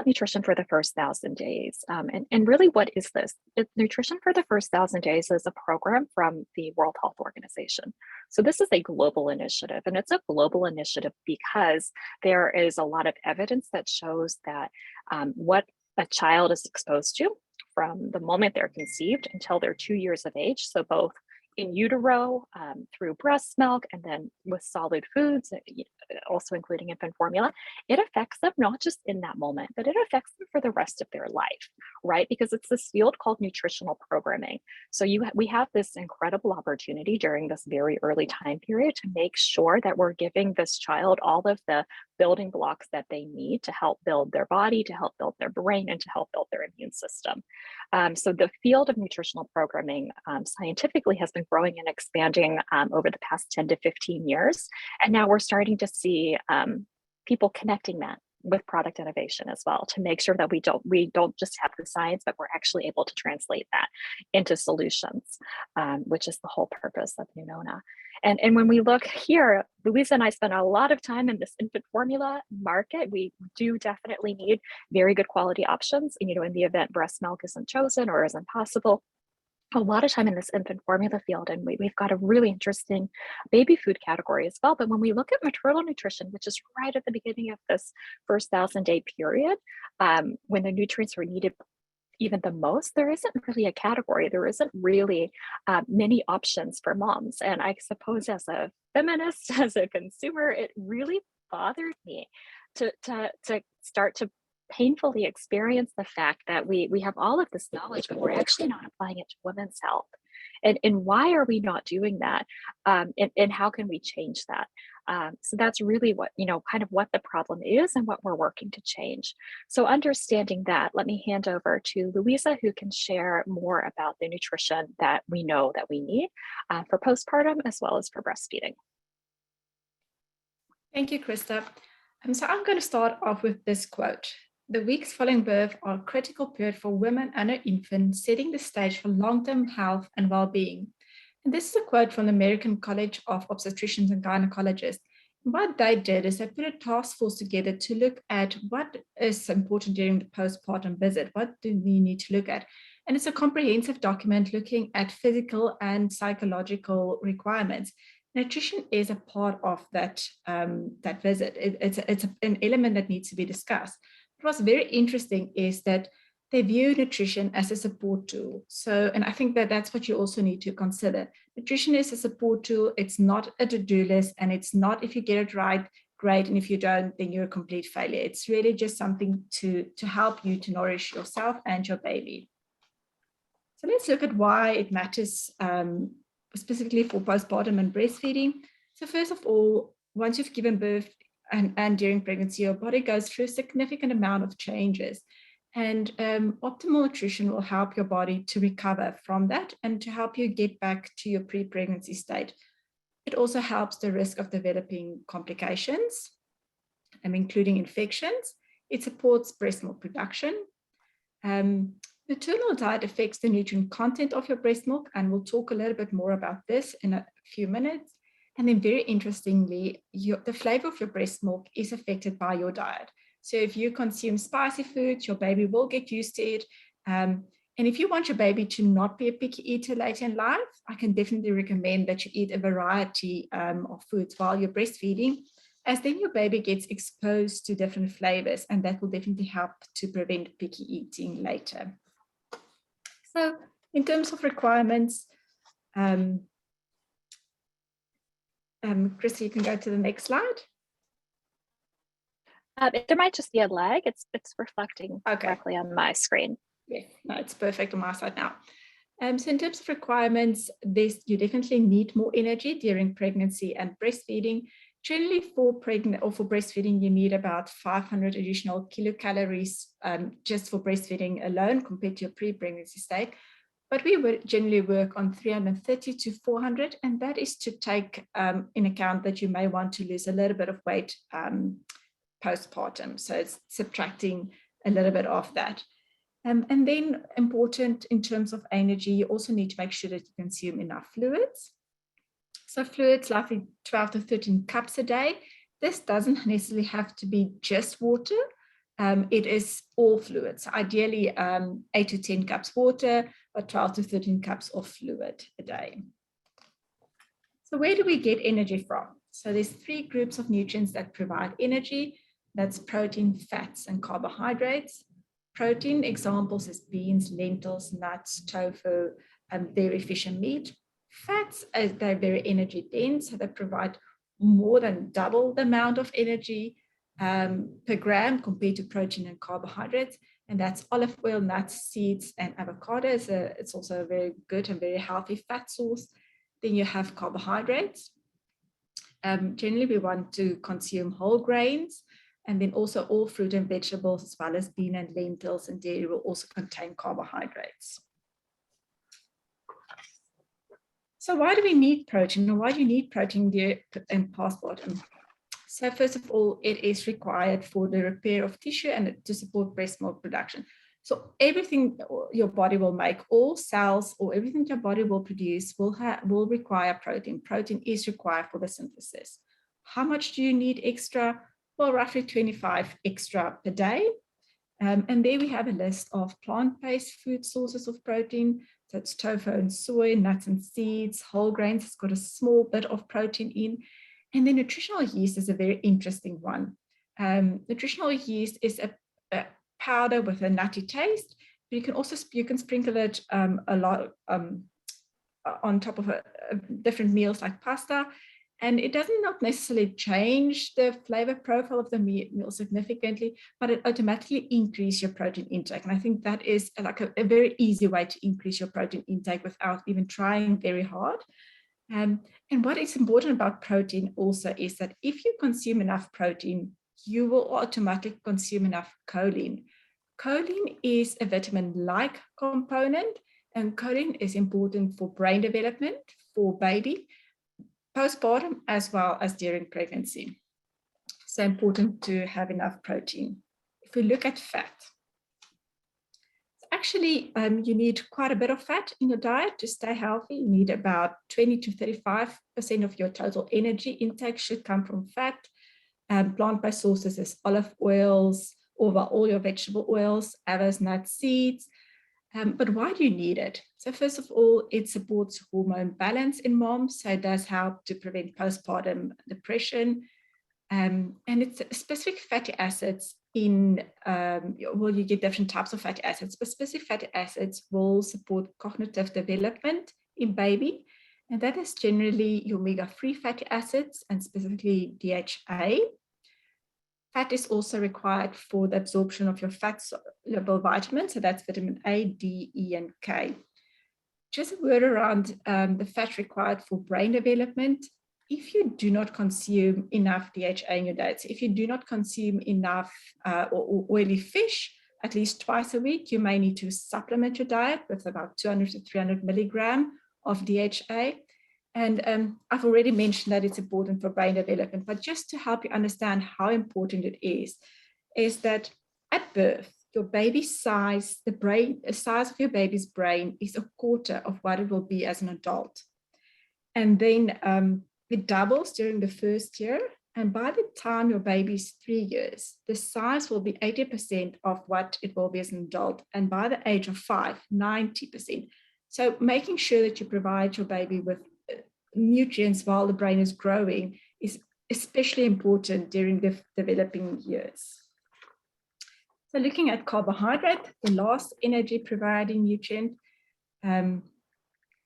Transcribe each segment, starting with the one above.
about nutrition for the first 1,000 days. And really, what is this? Nutrition for the first 1,000 days is a program from the World Health Organization. So this is a global initiative, and it's a global initiative because there is a lot of evidence that shows that what a child is exposed to from the moment they're conceived until they're 2 years of age, so both in utero, through breast milk, and then with solid foods, also including infant formula, it affects them not just in that moment, but it affects them for the rest of their life, right? Because it's this field called nutritional programming. So we have this incredible opportunity during this very early time period to make sure that we're giving this child all of the building blocks that they need to help build their body, to help build their brain, and to help build their immune system. So the field of nutritional programming scientifically has been growing and expanding over the past 10 to 15 years. And now we're starting to see people connecting that with product innovation as well, to make sure that we don't just have the science, but we're actually able to translate that into solutions, which is the whole purpose of Nunona. And when we look here, Louise and I spent a lot of time in this infant formula market. We do definitely need very good quality options, in the event breast milk isn't chosen or isn't possible. A lot of time in this infant formula field, and we've got a really interesting baby food category as well. But when we look at maternal nutrition, which is right at the beginning of this first 1,000-day period, when the nutrients are needed even the most, there isn't really a category. There isn't really many options for moms. And I suppose as a feminist, as a consumer, it really bothered me to start to painfully experience the fact that we have all of this knowledge, but we're actually not applying it to women's health. And why are we not doing that? And how can we change that? So that's really what, kind of what the problem is and what we're working to change. So understanding that, let me hand over to Louisa, who can share more about the nutrition that we know that we need for postpartum as well as for breastfeeding. Thank you, Krista. So I'm going to start off with this quote. The weeks following birth are a critical period for women and her infant, setting the stage for long-term health and well-being. And this is a quote from the American College of Obstetricians and Gynecologists. And what they did is they put a task force together to look at what is important during the postpartum visit. What do we need to look at? And it's a comprehensive document looking at physical and psychological requirements. Nutrition is a part of that visit. It's an element that needs to be discussed. What's very interesting is that they view nutrition as a support tool. So, and I think that that's what you also need to consider. Nutrition is a support tool. It's not a to-do list, and it's not if you get it right, great, and if you don't, then you're a complete failure. It's really just something to help you to nourish yourself and your baby. So let's look at why it matters specifically for postpartum and breastfeeding. So first of all, once you've given birth, and during pregnancy, your body goes through a significant amount of changes. And optimal nutrition will help your body to recover from that and to help you get back to your pre-pregnancy state. It also helps the risk of developing complications, including infections. It supports breast milk production. Maternal diet affects the nutrient content of your breast milk, and we'll talk a little bit more about this in a few minutes. And then very interestingly, the flavor of your breast milk is affected by your diet. So if you consume spicy foods, your baby will get used to it. And if you want your baby to not be a picky eater later in life, I can definitely recommend that you eat a variety of foods while you're breastfeeding, as then your baby gets exposed to different flavors, and that will definitely help to prevent picky eating later. So in terms of requirements, Krista, you can go to the next slide. There might just be a lag. It's reflecting correctly on my screen. Yeah, no, it's perfect on my side now. So in terms of requirements, you definitely need more energy during pregnancy and breastfeeding. Generally, for pregnant or for breastfeeding, you need about 500 additional kilocalories just for breastfeeding alone compared to your pre-pregnancy state. But we would generally work on 330 to 400, and that is to take in account that you may want to lose a little bit of weight postpartum. So it's subtracting a little bit of that. And then important in terms of energy, you also need to make sure that you consume enough fluids. So fluids, likely 12 to 13 cups a day. This doesn't necessarily have to be just water. it is all fluids, ideally 8 to 10 cups water, or 12 to 13 cups of fluid a day. So where do we get energy from? So there's 3 groups of nutrients that provide energy. That's protein, fats, and carbohydrates. Protein examples is beans, lentils, nuts, tofu, dairy, fish, and meat. Fats, they're very energy dense, so they provide more than double the amount of energy per gram compared to protein and carbohydrates. And that's olive oil, nuts, seeds, and avocados. It's also a very good and very healthy fat source. Then you have carbohydrates. Generally, we want to consume whole grains, and then also all fruit and vegetables, as well as bean and lentils and dairy, will also contain carbohydrates. So why do we need protein, or why do you need protein in postpartum? So first of all, it is required for the repair of tissue and to support breast milk production. So everything your body will make, all cells or everything your body will produce will require protein. Protein is required for the synthesis. How much do you need extra? Well, roughly 25 extra per day. And there we have a list of plant-based food sources of protein. So it's tofu and soy, nuts and seeds, whole grains. It's got a small bit of protein in. And then nutritional yeast is a very interesting one. Nutritional yeast is a powder with a nutty taste. But you can sprinkle it a lot on top of different meals like pasta. And it doesn't not necessarily change the flavor profile of the meal significantly, but it automatically increases your protein intake. And I think that is like a very easy way to increase your protein intake without even trying very hard. And what is important about protein also is that if you consume enough protein, you will automatically consume enough choline. Choline is a vitamin-like component, and choline is important for brain development, for baby, postpartum, as well as during pregnancy. So important to have enough protein. If we look at fat, actually, you need quite a bit of fat in your diet to stay healthy. You need about 20 to 35% of your total energy intake should come from fat. Plant-based sources is olive oils, or all your vegetable oils, avos, nuts, seeds. But why do you need it? So first of all, it supports hormone balance in moms. So it does help to prevent postpartum depression. And it's specific fatty acids in, you get different types of fatty acids, but specific fatty acids will support cognitive development in baby. And that is generally your omega-3 fatty acids, and specifically DHA. Fat is also required for the absorption of your fat-soluble vitamins. So that's vitamin A, D, E, and K. Just a word around the fat required for brain development. If you do not consume enough DHA in your diet, so if you do not consume enough or oily fish at least twice a week, you may need to supplement your diet with about 200 to 300 milligrams of DHA. And I've already mentioned that it's important for brain development, but just to help you understand how important it is that at birth, your baby's size, the size of your baby's brain is a quarter of what it will be as an adult. And then it doubles during the first year. And by the time your baby's 3 years, the size will be 80% of what it will be as an adult. And by the age of 5, 90%. So making sure that you provide your baby with nutrients while the brain is growing is especially important during the developing years. So looking at carbohydrate, the last energy providing nutrient,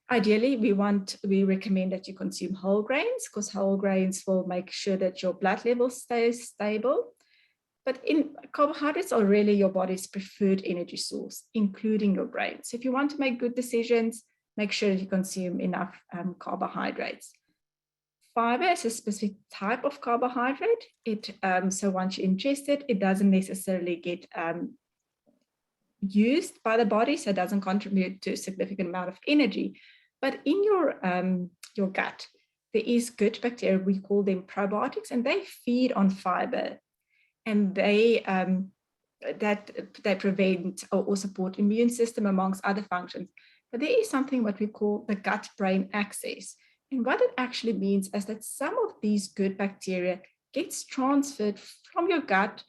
ideally we recommend that you consume whole grains, because whole grains will make sure that your blood level stays stable. But carbohydrates are really your body's preferred energy source, including your brain. So if you want to make good decisions, make sure that you consume enough carbohydrates. Fiber is a specific type of carbohydrate. So once you ingest it, it doesn't necessarily get used by the body, so it doesn't contribute to a significant amount of energy. But in your gut, there is good bacteria, we call them probiotics, and they feed on fiber, and they prevent or support immune system amongst other functions. But there is something what we call the gut-brain axis. And what it actually means is that some of these good bacteria gets transferred from your gut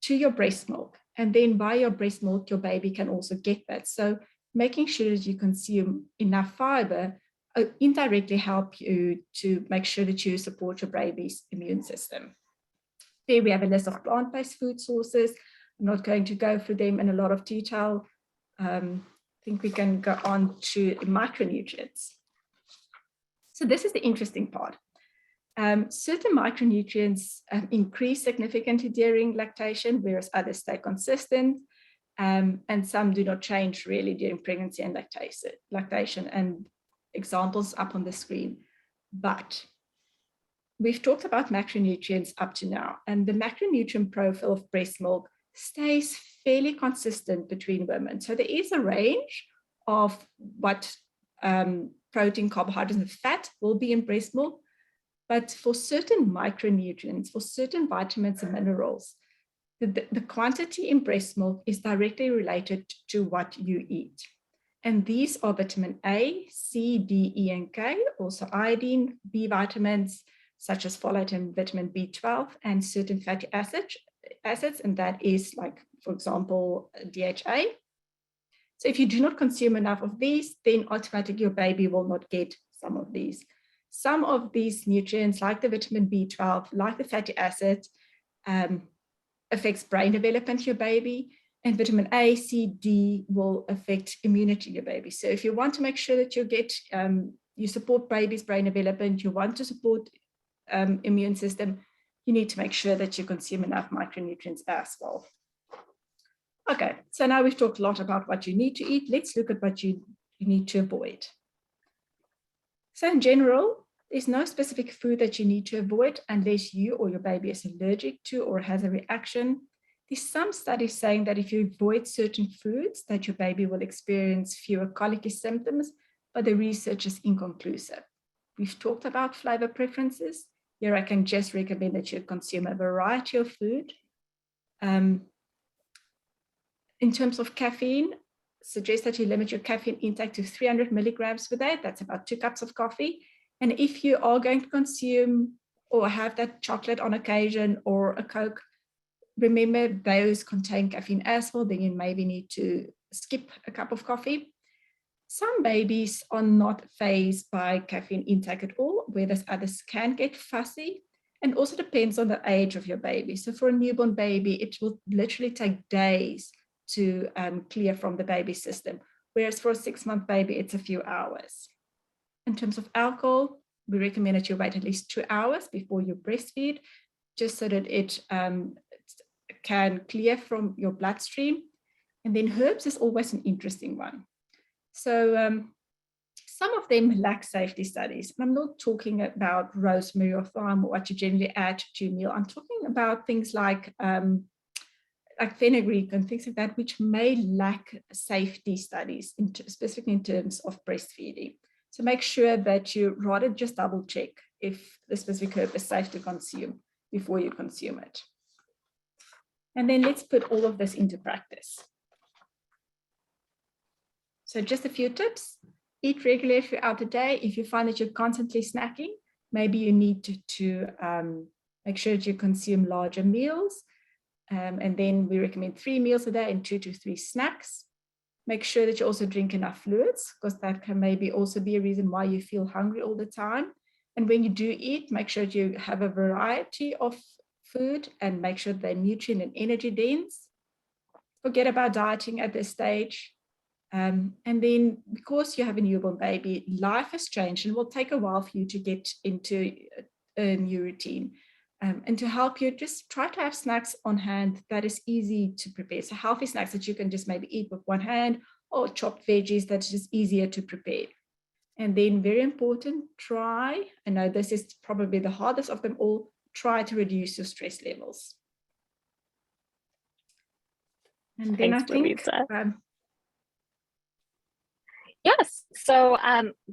to your breast milk. And then by your breast milk, your baby can also get that. So making sure that you consume enough fiber indirectly help you to make sure that you support your baby's immune system. There we have a list of plant-based food sources. I'm not going to go through them in a lot of detail. I think we can go on to micronutrients. So this is the interesting part. Certain micronutrients increase significantly during lactation, whereas others stay consistent, and some do not change really during pregnancy and lactation, and examples up on the screen. But we've talked about macronutrients up to now, and the macronutrient profile of breast milk stays fairly consistent between women. So there is a range of what protein, carbohydrates, and fat will be in breast milk. But for certain micronutrients, for certain vitamins and minerals, the quantity in breast milk is directly related to what you eat. And these are vitamin A, C, D, E, and K, also iodine, B vitamins, such as folate and vitamin B12, and certain fatty acids, and that is like, for example, DHA. So if you do not consume enough of these, then automatically your baby will not get some of these. Some of these nutrients, like the vitamin B12, like the fatty acids, affects brain development in your baby, and vitamin A, C, D will affect immunity in your baby. So if you want to make sure that you support baby's brain development, you want to support immune system, you need to make sure that you consume enough micronutrients as well. Okay, so now we've talked a lot about what you need to eat. Let's look at what you need to avoid. So in general, there's no specific food that you need to avoid unless you or your baby is allergic to or has a reaction. There's some studies saying that if you avoid certain foods, that your baby will experience fewer colicky symptoms, but the research is inconclusive. We've talked about flavor preferences. Here I can just recommend that you consume a variety of food. In terms of caffeine, suggest that you limit your caffeine intake to 300 milligrams per day. That's about 2 cups of coffee. And if you are going to consume or have that chocolate on occasion or a Coke, remember those contain caffeine as well. Then you maybe need to skip a cup of coffee. Some babies are not fazed by caffeine intake at all, whereas others can get fussy. And also depends on the age of your baby. So for a newborn baby, it will literally take days to clear from the baby system, whereas for a 6-month baby, it's a few hours. In terms of alcohol, we recommend that you wait at least 2 hours before you breastfeed, just so that it can clear from your bloodstream. And then herbs is always an interesting one. So some of them lack safety studies. And I'm not talking about rosemary or thyme or what you generally add to your meal. I'm talking about things like fenugreek and things like that, which may lack safety studies, specifically in terms of breastfeeding. So make sure that you rather just double check if the specific herb is safe to consume before you consume it. And then let's put all of this into practice. So just a few tips. Eat regularly throughout the day. If you find that you're constantly snacking, maybe you need to make sure that you consume larger meals. And then we recommend 3 meals a day and 2 to 3 snacks. Make sure that you also drink enough fluids, because that can maybe also be a reason why you feel hungry all the time. And when you do eat, make sure that you have a variety of food and make sure they're nutrient and energy dense. Forget about dieting at this stage. And then because you have a newborn baby, life has changed and it will take a while for you to get into a new routine. And to help you, just try to have snacks on hand that is easy to prepare. So healthy snacks that you can just maybe eat with one hand, or chopped veggies that's just easier to prepare. And then very important, I know this is probably the hardest of them all, try to reduce your stress levels. And then Thanks, I think... Louise. Yes, so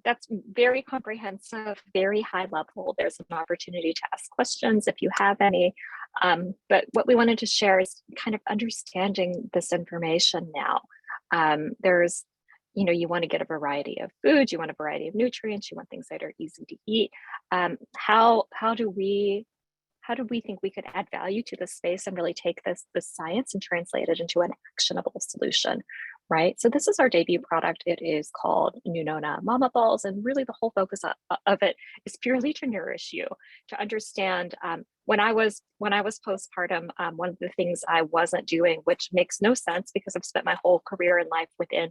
that's very comprehensive, very high level. There's an opportunity to ask questions if you have any. But what we wanted to share is kind of understanding this information now. There's, you want to get a variety of food, you want a variety of nutrients, you want things that are easy to eat. How do we how do we think we could add value to this space and really take this science and translate it into an actionable solution, right? So this is our debut product. It is called Nunona Mama Balls, and really the whole focus of it is purely to nourish you, to understand. When I was postpartum, one of the things I wasn't doing, which makes no sense because I've spent my whole career in life within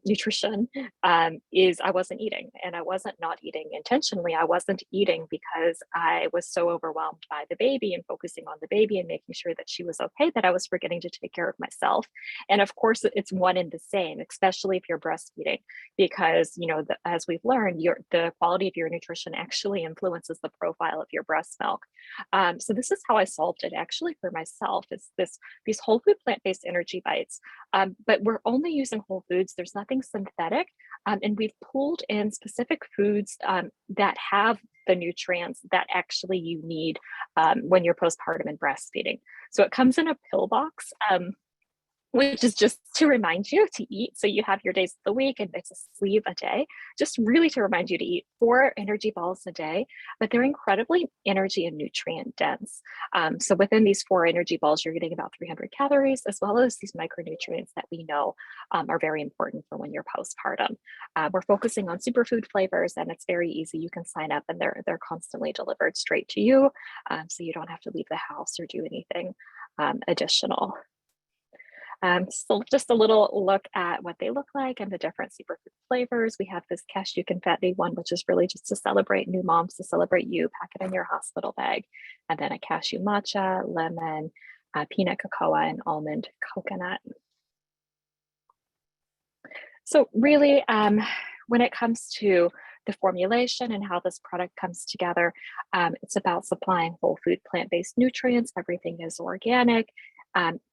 nutrition, is I wasn't eating, and I wasn't not eating intentionally. I wasn't eating because I was so overwhelmed by the baby and focusing on the baby and making sure that she was okay that I was forgetting to take care of myself. And of course, it's one and the same, especially if you're breastfeeding, because as we've learned, the quality of your nutrition actually influences the profile of your breast milk. So this is how I solved it actually for myself. It's these whole food plant-based energy bites, but we're only using whole foods. There's nothing synthetic, and we've pulled in specific foods that have the nutrients that actually you need when you're postpartum and breastfeeding. So it comes in a pill box. Which is just to remind you to eat. So you have your days of the week, and it's a sleeve a day, just really to remind you to eat 4 energy balls a day, but they're incredibly energy and nutrient dense. So within these 4 energy balls, you're getting about 300 calories, as well as these micronutrients that we know are very important for when you're postpartum. We're focusing on superfood flavors, and it's very easy. You can sign up, and they're constantly delivered straight to you. So you don't have to leave the house or do anything additional. So just a little look at what they look like and the different superfood flavors. We have this cashew confetti one, which is really just to celebrate new moms, to celebrate you, pack it in your hospital bag. And then a cashew matcha, lemon, peanut cocoa, and almond coconut. So really, when it comes to the formulation and how this product comes together, it's about supplying whole food plant-based nutrients. Everything is organic,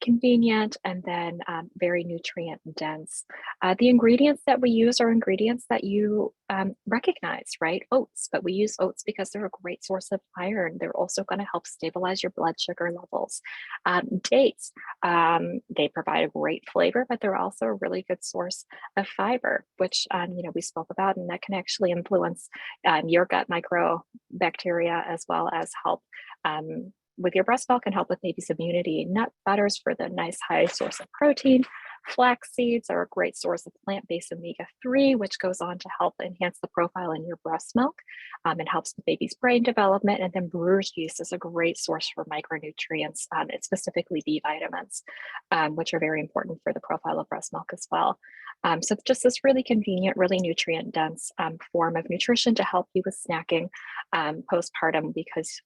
convenient, and then very nutrient dense. The ingredients that we use are ingredients that you recognize, right? Oats, but we use oats because they're a great source of iron. They're also going to help stabilize your blood sugar levels. Dates, they provide a great flavor, but they're also a really good source of fiber, which we spoke about, and that can actually influence your gut microbacteria as well as help with your breast milk and help with baby's immunity. Nut butters for the nice high source of protein. Flax seeds are a great source of plant-based omega-3, which goes on to help enhance the profile in your breast milk and helps with baby's brain development. And then brewer's yeast is a great source for micronutrients, it's specifically B vitamins, which are very important for the profile of breast milk as well. So just this really convenient, really nutrient dense form of nutrition to help you with snacking postpartum, because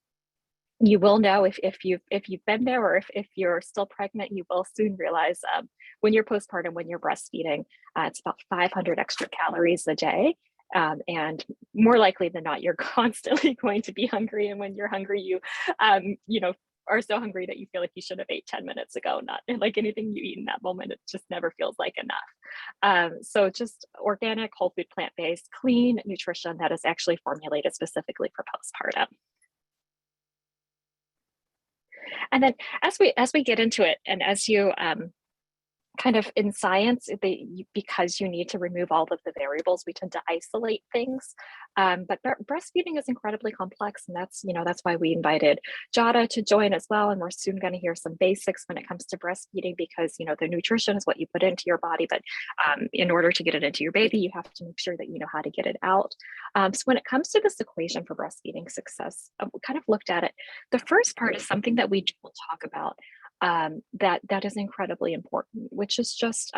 you will know if you've been there, or if you're still pregnant, you will soon realize when you're postpartum, when you're breastfeeding, it's about 500 extra calories a day. And more likely than not, you're constantly going to be hungry. And when you're hungry, you are so hungry that you feel like you should have ate 10 minutes ago. Not like anything you eat in that moment, it just never feels like enough. So just organic, whole food, plant-based, clean nutrition that is actually formulated specifically for postpartum. And then as we get into it, and as you kind of in science, because you need to remove all of the variables, we tend to isolate things. But breastfeeding is incredibly complex, and that's why we invited Jada to join as well. And we're soon going to hear some basics when it comes to breastfeeding, because the nutrition is what you put into your body, but in order to get it into your baby, you have to make sure that you know how to get it out. So when it comes to this equation for breastfeeding success, we kind of looked at it. The first part is something that we will talk about. That is incredibly important, which is just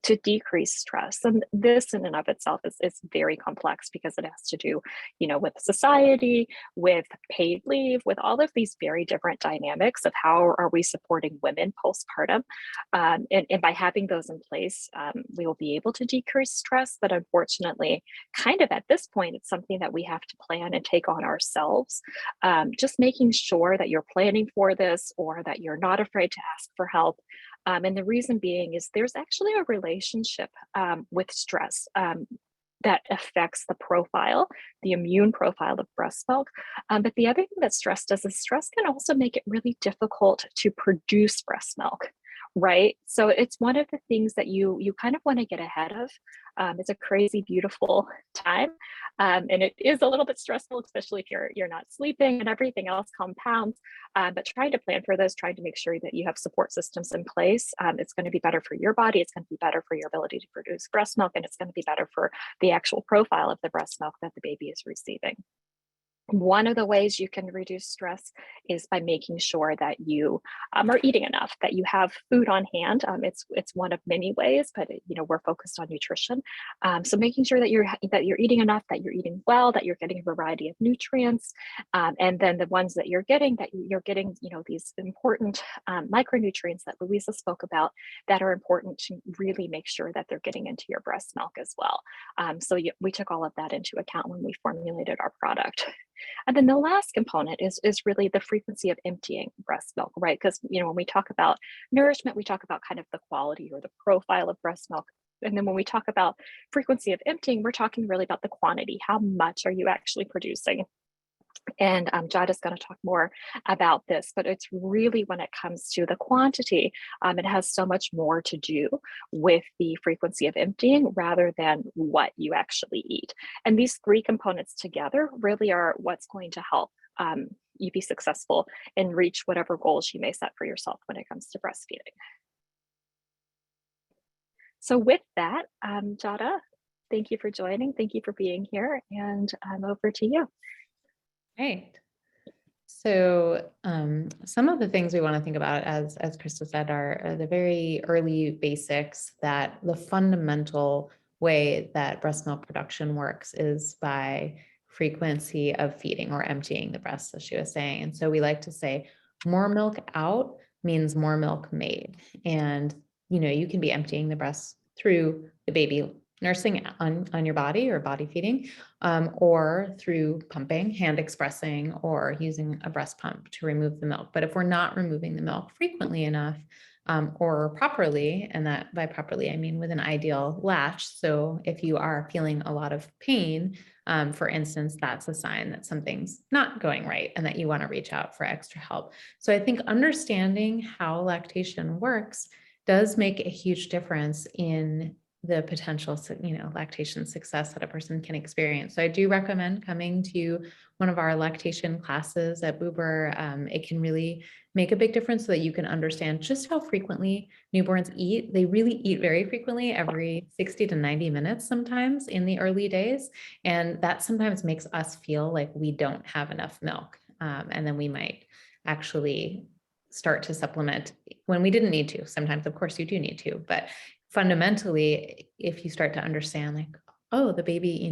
to decrease stress. And this in and of itself is very complex, because it has to do, with society, with paid leave, with all of these very different dynamics of how are we supporting women postpartum. And by having those in place, we will be able to decrease stress. But unfortunately, kind of at this point, it's something that we have to plan and take on ourselves. Just making sure that you're planning for this, or that you're not afraid to ask for help. And the reason being is there's actually a relationship with stress that affects the profile, the immune profile of breast milk. But the other thing that stress does is stress can also make it really difficult to produce breast milk, right? So it's one of the things that you kind of want to get ahead of. It's a crazy, beautiful time, and it is a little bit stressful, especially if you're not sleeping and everything else compounds. But trying to plan for this, trying to make sure that you have support systems in place. It's going to be better for your body. It's going to be better for your ability to produce breast milk, and it's going to be better for the actual profile of the breast milk that the baby is receiving. One of the ways you can reduce stress is by making sure that you are eating enough, that you have food on hand. It's one of many ways, but we're focused on nutrition. So making sure that you're eating enough, that you're eating well, that you're getting a variety of nutrients, and then the ones that you're getting, these important micronutrients that Louisa spoke about that are important to really make sure that they're getting into your breast milk as well. We took all of that into account when we formulated our product. And then the last component is really the frequency of emptying breast milk, right? Because when we talk about nourishment, we talk about kind of the quality or the profile of breast milk. And then when we talk about frequency of emptying, we're talking really about the quantity. How much are you actually producing? And Jada's going to talk more about this, but it's really when it comes to the quantity, it has so much more to do with the frequency of emptying rather than what you actually eat. And these three components together really are what's going to help you be successful and reach whatever goals you may set for yourself when it comes to breastfeeding. So with that, Jada, thank you for joining. Thank you for being here, and I'm over to you. Right. So some of the things we want to think about, as Krista said, are the very early basics. That the fundamental way that breast milk production works is by frequency of feeding or emptying the breast, as she was saying. And so we like to say more milk out means more milk made. And, you can be emptying the breast through the baby nursing on your body or body feeding, or through pumping, hand expressing, or using a breast pump to remove the milk. But if we're not removing the milk frequently enough, or properly, and that by properly, I mean with an ideal latch. So if you are feeling a lot of pain, for instance, that's a sign that something's not going right and that you want to reach out for extra help. So I think understanding how lactation works does make a huge difference in the potential, lactation success that a person can experience. So I do recommend coming to one of our lactation classes at Boober. It can really make a big difference so that you can understand just how frequently newborns eat. They really eat very frequently, every 60 to 90 minutes sometimes in the early days. And that sometimes makes us feel like we don't have enough milk. And then we might actually start to supplement when we didn't need to. Sometimes, of course, you do need to, but fundamentally, if you start to understand like, oh, the baby,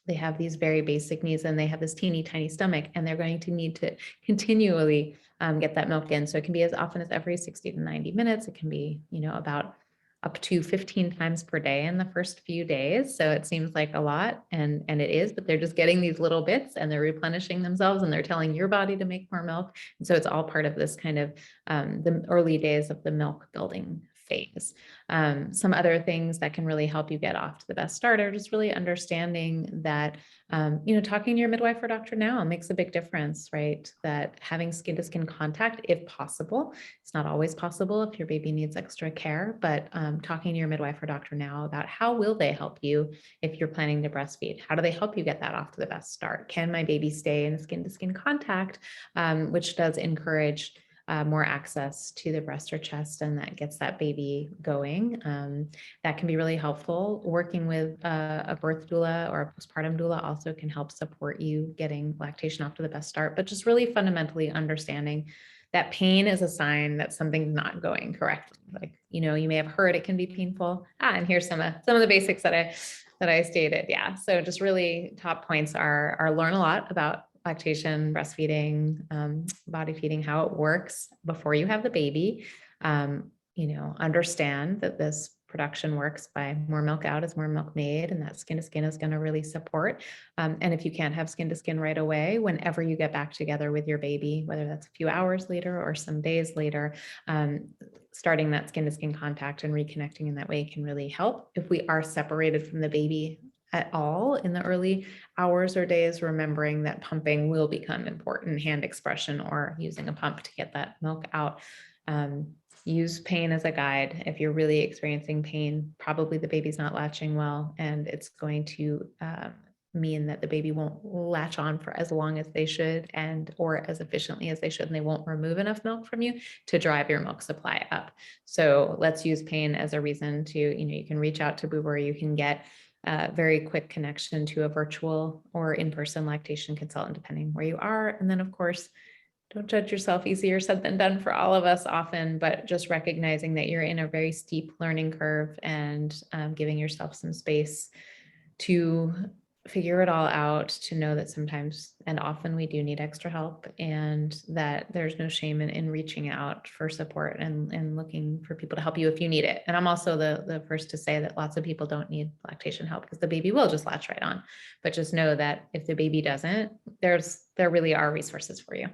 they have these very basic needs and they have this teeny tiny stomach and they're going to need to continually get that milk in. So it can be as often as every 60 to 90 minutes. It can be, about up to 15 times per day in the first few days. So it seems like a lot, and it is, but they're just getting these little bits and they're replenishing themselves and they're telling your body to make more milk. And so it's all part of this kind of the early days of the milk building phase. Some other things that can really help you get off to the best start are just really understanding that, talking to your midwife or doctor now makes a big difference, right? That having skin to skin contact, if possible, it's not always possible if your baby needs extra care, but talking to your midwife or doctor now about how will they help you if you're planning to breastfeed? How do they help you get that off to the best start? Can my baby stay in skin to skin contact, which does encourage more access to the breast or chest, and that gets that baby going. That can be really helpful. Working with a birth doula or a postpartum doula also can help support you getting lactation off to the best start, but just really fundamentally understanding that pain is a sign that something's not going correctly. Like, you may have heard it can be painful. And here's some of the basics that I stated. Yeah. So just really top points are learn a lot about lactation, breastfeeding, body feeding, how it works before you have the baby. Understand that this production works by more milk out is more milk made, and that skin to skin is going to really support. And if you can't have skin to skin right away, whenever you get back together with your baby, whether that's a few hours later or some days later, starting that skin to skin contact and reconnecting in that way can really help. If we are separated from the baby at all in the early hours or days, remembering that pumping will become important, hand expression or using a pump to get that milk out. use pain as a guide. If you're really experiencing pain, probably the baby's not latching well, and it's going to mean that the baby won't latch on for as long as they should or as efficiently as they should, and they won't remove enough milk from you to drive your milk supply up. So let's use pain as a reason to, you can reach out to Boober, you can get a very quick connection to a virtual or in-person lactation consultant, depending where you are. And then of course, don't judge yourself. Easier said than done for all of us often, but just recognizing that you're in a very steep learning curve and giving yourself some space to figure it all out, to know that sometimes and often we do need extra help, and that there's no shame in reaching out for support and looking for people to help you if you need it. And I'm also the first to say that lots of people don't need lactation help because the baby will just latch right on. But just know that if the baby doesn't, there really are resources for you.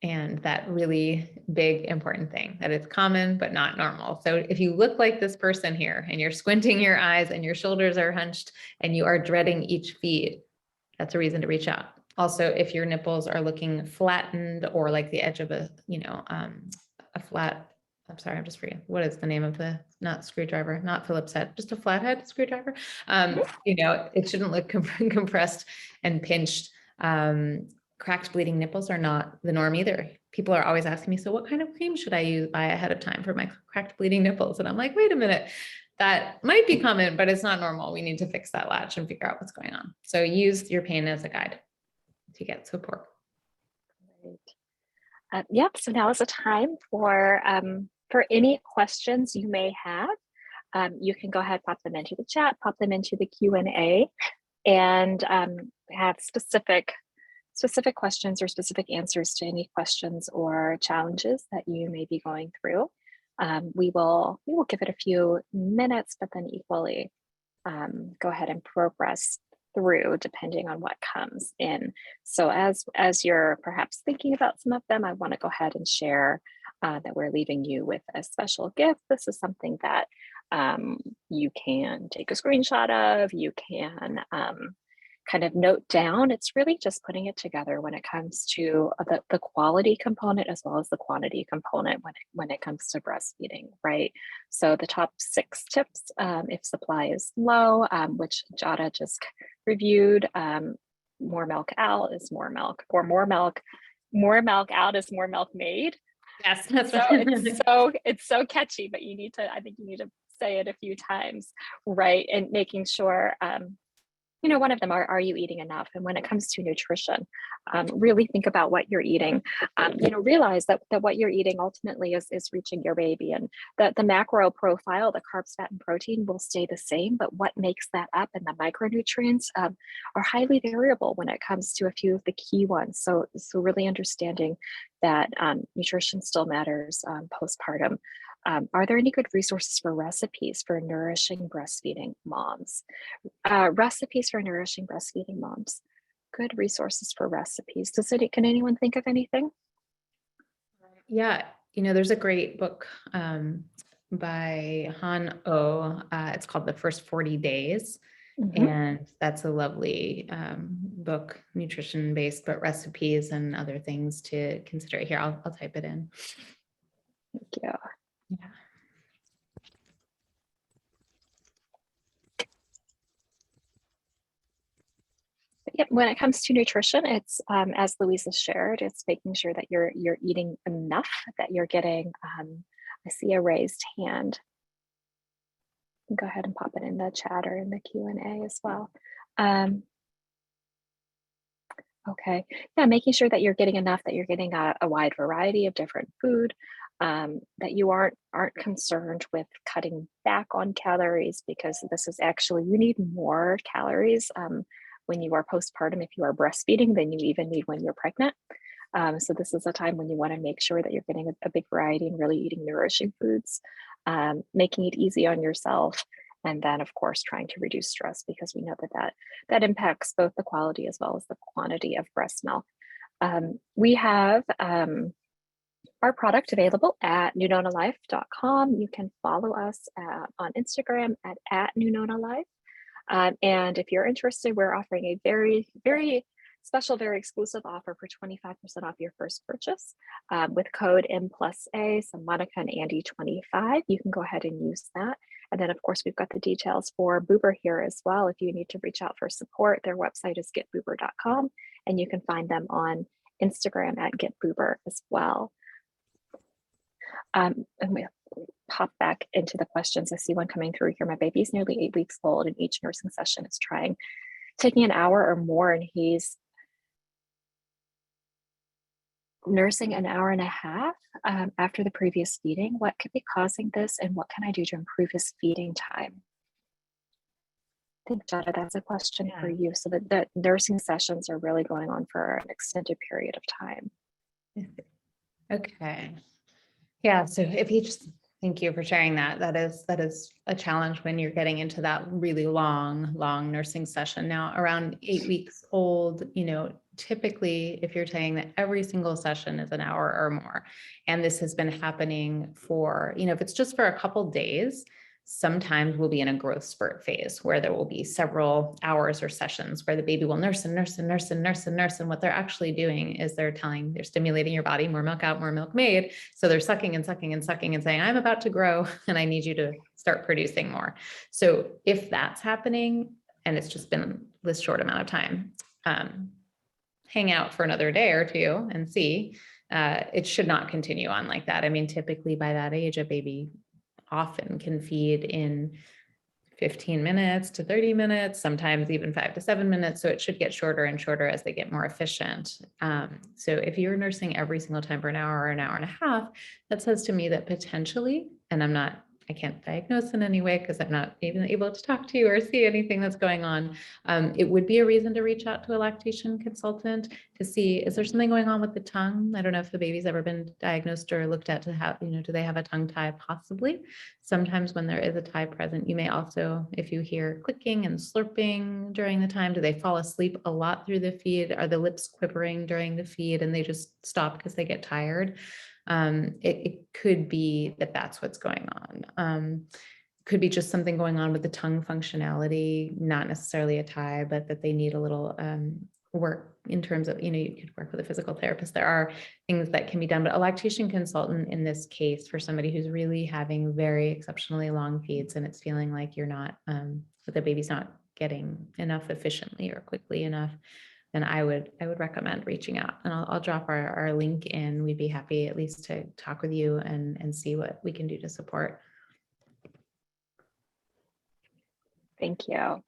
And that really big, important thing, that it's common, but not normal. So if you look like this person here and you're squinting your eyes and your shoulders are hunched and you are dreading each feed, that's a reason to reach out. Also, if your nipples are looking flattened or like the edge of a flat, I'm sorry, I'm just forgetting. What is the name of not screwdriver, not Phillips head, just a flathead screwdriver. It shouldn't look compressed and pinched. Cracked bleeding nipples are not the norm either. People are always asking me, so what kind of cream should I buy ahead of time for my cracked bleeding nipples? And I'm like, wait a minute, that might be common, but it's not normal. We need to fix that latch and figure out what's going on. So use your pain as a guide to get support. Great. Yep. So now is the time for any questions you may have. You can go ahead, pop them into the chat, pop them into the Q&A, and have specific questions or specific answers to any questions or challenges that you may be going through. We will give it a few minutes, but then equally go ahead and progress through depending on what comes in. So as you're perhaps thinking about some of them, I want to go ahead and share that we're leaving you with a special gift. This is something that you can take a screenshot of, you can kind of note down. It's really just putting it together when it comes to the quality component as well as the quantity component when it comes to breastfeeding, right? So the top 6 tips, if supply is low, which Jada just reviewed, more milk out is more milk, or more milk out is more milk made. Yes, that's right. It's so catchy, but I think you need to say it a few times, right? And making sure, one of them are you eating enough? And when it comes to nutrition, really think about what you're eating. Realize that what you're eating ultimately is reaching your baby, and that the macro profile, the carbs, fat, and protein will stay the same, but what makes that up and the micronutrients are highly variable when it comes to a few of the key ones. So really understanding that nutrition still matters postpartum. Are there any good resources for recipes for nourishing breastfeeding moms? Recipes for nourishing breastfeeding moms. Good resources for recipes. Can anyone think of anything? Yeah, there's a great book by Han Oh. It's called The First 40 Days. Mm-hmm. And that's a lovely book, nutrition based, but recipes and other things to consider. Here, I'll type it in. Thank you. Yeah. Yep. When it comes to nutrition, it's as Louise has shared, it's making sure that you're eating enough, that you're getting. I see a raised hand. Go ahead and pop it in the chat or in the Q&A as well. Okay. Yeah, making sure that you're getting enough, that you're getting a wide variety of different food, that you aren't concerned with cutting back on calories, because this is actually, you need more calories when you are postpartum, if you are breastfeeding, than you even need when you're pregnant. So this is a time when you want to make sure that you're getting a big variety and really eating nourishing foods, making it easy on yourself. And then, of course, trying to reduce stress, because we know that impacts both the quality as well as the quantity of breast milk. We have our product available at nunonalife.com. You can follow us on Instagram at nunonalife. And if you're interested, we're offering a very, very special, very exclusive offer for 25% off your first purchase with code M+A, so Monica and Andy 25. You can go ahead and use that. And then, of course, we've got the details for Boober here as well. If you need to reach out for support, their website is getboober.com, and you can find them on Instagram at getboober as well. And we pop back into the questions. I see one coming through here. My baby's nearly 8 weeks old, and each nursing session is taking an hour or more, and he's nursing an hour and a half after the previous feeding. What could be causing this, and what can I do to improve his feeding time? I think, Jada, that's a question for you. So the nursing sessions are really going on for an extended period of time. Okay. Yeah. So if you just, thank you for sharing that. That is a challenge when you're getting into that really long nursing session. Now, around 8 weeks old, typically if you're saying that every single session is an hour or more, and this has been happening for, if it's just for a couple days, sometimes we'll be in a growth spurt phase where there will be several hours or sessions where the baby will nurse and nurse and nurse and nurse and nurse. And what they're actually doing is they're stimulating your body, more milk out, more milk made. So they're sucking and sucking and sucking and saying, I'm about to grow and I need you to start producing more. So if that's happening and it's just been this short amount of time, hang out for another day or two and see. It should not continue on like that. I mean, typically by that age, a baby often can feed in 15 minutes to 30 minutes, sometimes even 5 to 7 minutes. So it should get shorter and shorter as they get more efficient. So if you're nursing every single time for an hour or an hour and a half, that says to me that potentially, and I can't diagnose in any way because I'm not even able to talk to you or see anything that's going on. It would be a reason to reach out to a lactation consultant to see, is there something going on with the tongue? I don't know if the baby's ever been diagnosed or looked at to have, do they have a tongue tie? Possibly. Sometimes when there is a tie present, you may also, if you hear clicking and slurping during the time, do they fall asleep a lot through the feed? Are the lips quivering during the feed and they just stop because they get tired? It could be that that's what's going on. Could be just something going on with the tongue functionality, not necessarily a tie, but that they need a little work in terms of, you could work with a physical therapist. There are things that can be done, but a lactation consultant in this case, for somebody who's really having very exceptionally long feeds and it's feeling like you're not, that the baby's not getting enough efficiently or quickly enough, then I would recommend reaching out, and I'll drop our link in. We'd be happy at least to talk with you and see what we can do to support. Thank you.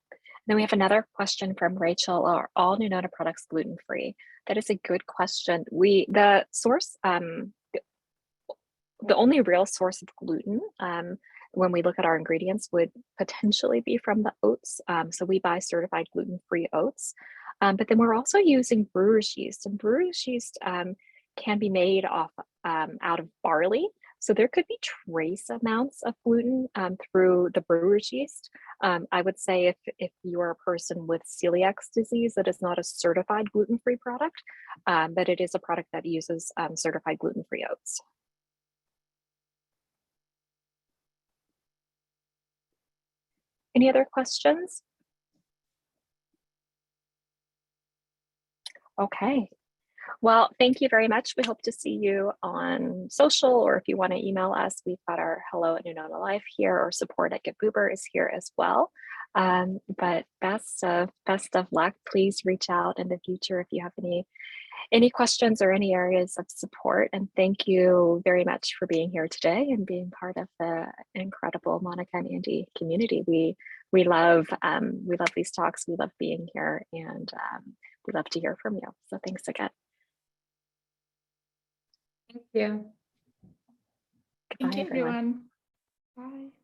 Then we have another question from Rachel. Are all Nunona products gluten-free? That is a good question. The source, the only real source of gluten when we look at our ingredients would potentially be from the oats. So we buy certified gluten-free oats. But then we're also using brewer's yeast, and brewer's yeast can be made out of barley. So there could be trace amounts of gluten through the brewer's yeast. I would say if you're a person with celiac disease, that is not a certified gluten-free product, but it is a product that uses certified gluten-free oats. Any other questions? Okay. Well, thank you very much. We hope to see you on social, or if you want to email us, we've got our hello@Nunona Life here, or support@getboober is here as well. But best of luck. Please reach out in the future if you have any questions or any areas of support. And thank you very much for being here today and being part of the incredible Monica and Andy community. We love these talks. We love being here, and we love to hear from you. So thanks again. Thank you. Goodbye, Thank you, everyone. Bye.